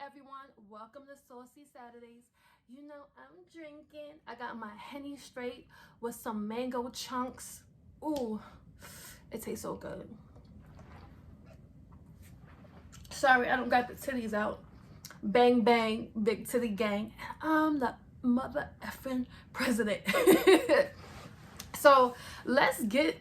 everyone, welcome to Saucy Saturdays. You know I'm drinking. I got my Henny straight with some mango chunks. Ooh, it tastes so good. Sorry, I don't got the titties out. Bang bang, big titty gang. I'm the mother effing president. So let's get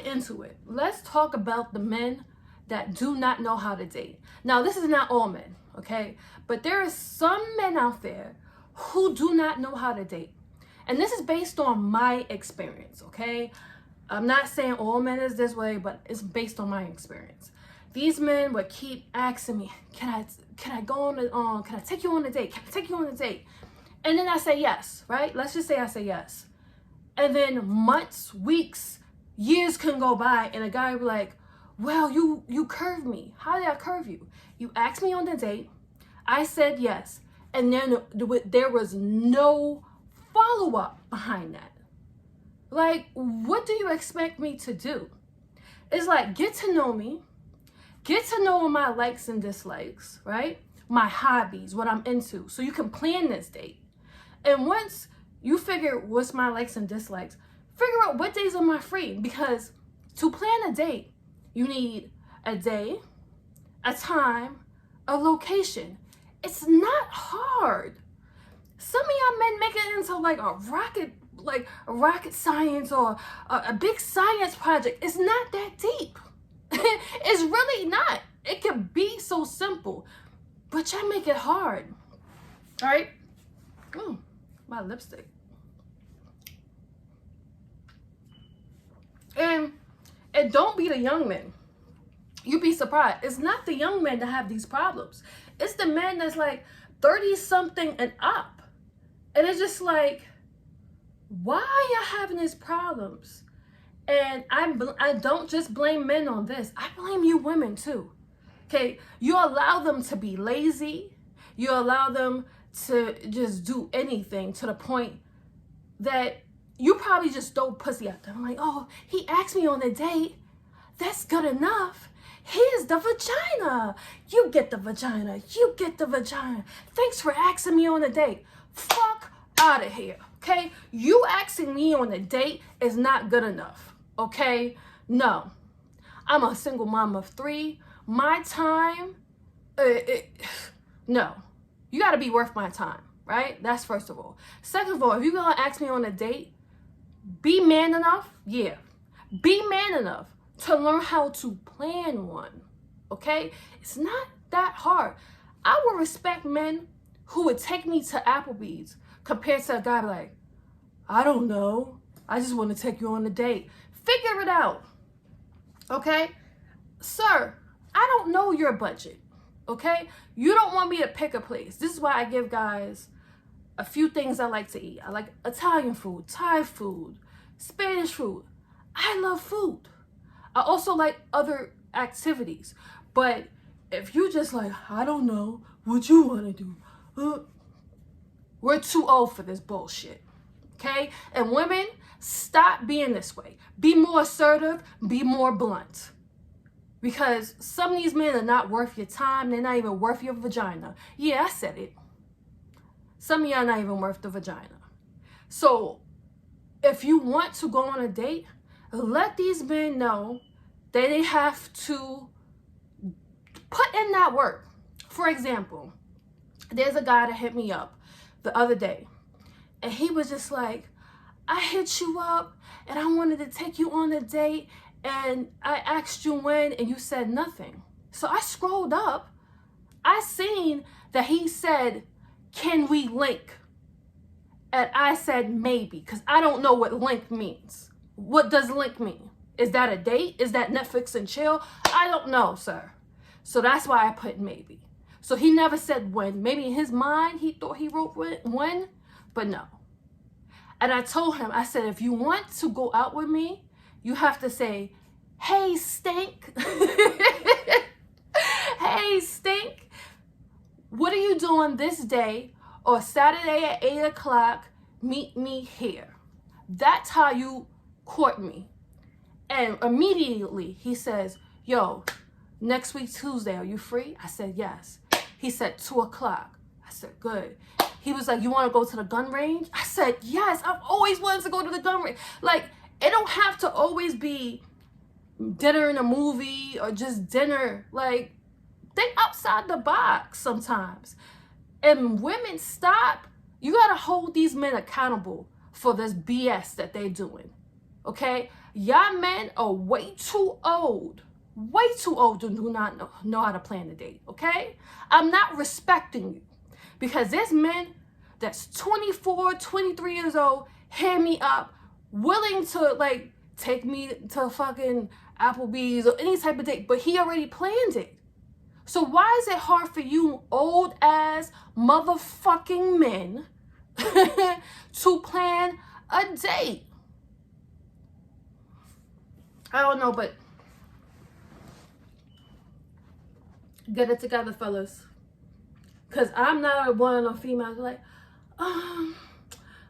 into it. Let's talk about the men that do not know how to date. Now, this is not all men, okay? But there are some men out there who do not know how to date. And this is based on my experience, okay? I'm not saying all men is this way, but it's based on my experience. These men would keep asking me, can I go on can I take you on a date? Can I take you on a date? And then I say yes, right? Let's just say I say yes. And then months, weeks, years can go by and a guy will be like, well, you curved me. How did I curve you? You asked me on the date. I said yes. And then there was no follow-up behind that. Like, what do you expect me to do? It's like, get to know me. Get to know my likes and dislikes, right? My hobbies, what I'm into. So you can plan this date. And once you figure what's my likes and dislikes, figure out what days am I free. Because to plan a date, you need a day, a time, a location. It's not hard. Some of y'all men make it into like a rocket science or a big science project. It's not that deep. It's really not. It can be so simple, but y'all make it hard. All right? My lipstick. And don't be the young men. You'd be surprised. It's not the young men that have these problems. It's the men that's like 30-something and up. And it's just like, why are y'all having these problems? And I don't just blame men on this. I blame you women too. Okay? You allow them to be lazy. You allow them to just do anything to the point that you probably just throw pussy out there. I'm like, oh, he asked me on a date. That's good enough. Here's the vagina. You get the vagina. You get the vagina. Thanks for asking me on a date. Fuck out of here, okay? You asking me on a date is not good enough, okay? No. I'm a single mom of 3. My time, no. You got to be worth my time, right? That's first of all. Second of all, if you're going to ask me on a date, be man enough, yeah. Be man enough to learn how to plan one, okay? It's not that hard. I would respect men who would take me to Applebee's compared to a guy like, I don't know. I just want to take you on a date. Figure it out, okay? Sir, I don't know your budget, okay? You don't want me to pick a place. This is why I give guys a few things I like to eat. I like Italian food, Thai food, Spanish food. I love food. I also like other activities. But if you just like, I don't know what you want to do, we're too old for this bullshit. Okay? And women, stop being this way. Be more assertive. Be more blunt. Because some of these men are not worth your time. They're not even worth your vagina. Yeah, I said it. Some of y'all not even worth the vagina. So if you want to go on a date, let these men know that they have to put in that work. For example, there's a guy that hit me up the other day. And he was just like, I hit you up and I wanted to take you on a date. And I asked you when and you said nothing. So I scrolled up. I seen that he said, can we link? And I said maybe, because I don't know what link means. What does link mean? Is that a date? Is that Netflix and chill? I don't know, sir. So that's why I put maybe. So he never said when. Maybe in his mind he thought he wrote when, but no. And I told him, I said, if you want to go out with me, you have to say, hey, stink. Hey, stink. What are you doing this day or Saturday at 8 o'clock? Meet me here. That's how you court me. And immediately he says, yo, next week Tuesday, are you free? I said, yes. He said 2 o'clock. I said, good. He was like, you want to go to the gun range? I said, yes. I've always wanted to go to the gun range. Like, it don't have to always be dinner in a movie or just dinner. Like, think outside the box sometimes. And women, stop. You got to hold these men accountable for this BS that they're doing. Okay? Y'all men are way too old to do not know how to plan a date. Okay? I'm not respecting you. Because there's men that's 24, 23 years old, hit me up, willing to, like, take me to fucking Applebee's or any type of date, but he already planned it. So why is it hard for you old ass motherfucking men to plan a date? I don't know, but get it together, fellas. Because I'm not one of the females like,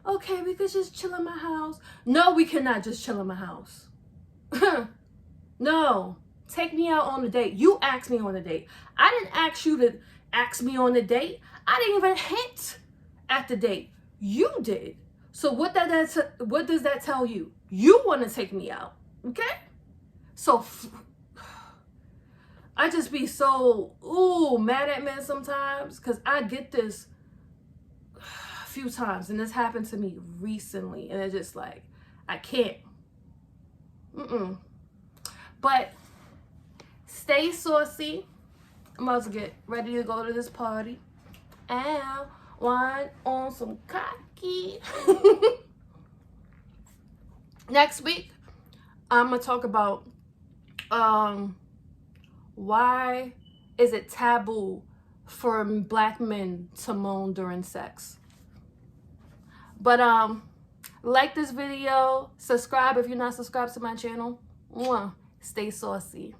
okay, we could just chill in my house. No, we cannot just chill in my house. No, take me out on a date. You asked me on a date. I didn't ask you to ask me on a date. I didn't even hint at the date. You did. So what does that tell you? You want to take me out, okay? So I just be so mad at men sometimes, because I get this a few times, and this happened to me recently, and it's just like, I can't. But stay saucy. I'm about to get ready to go to this party. And wine on some cocky. Next week, I'm going to talk about why is it taboo for black men to moan during sex. But like this video, subscribe if you're not subscribed to my channel. Stay saucy.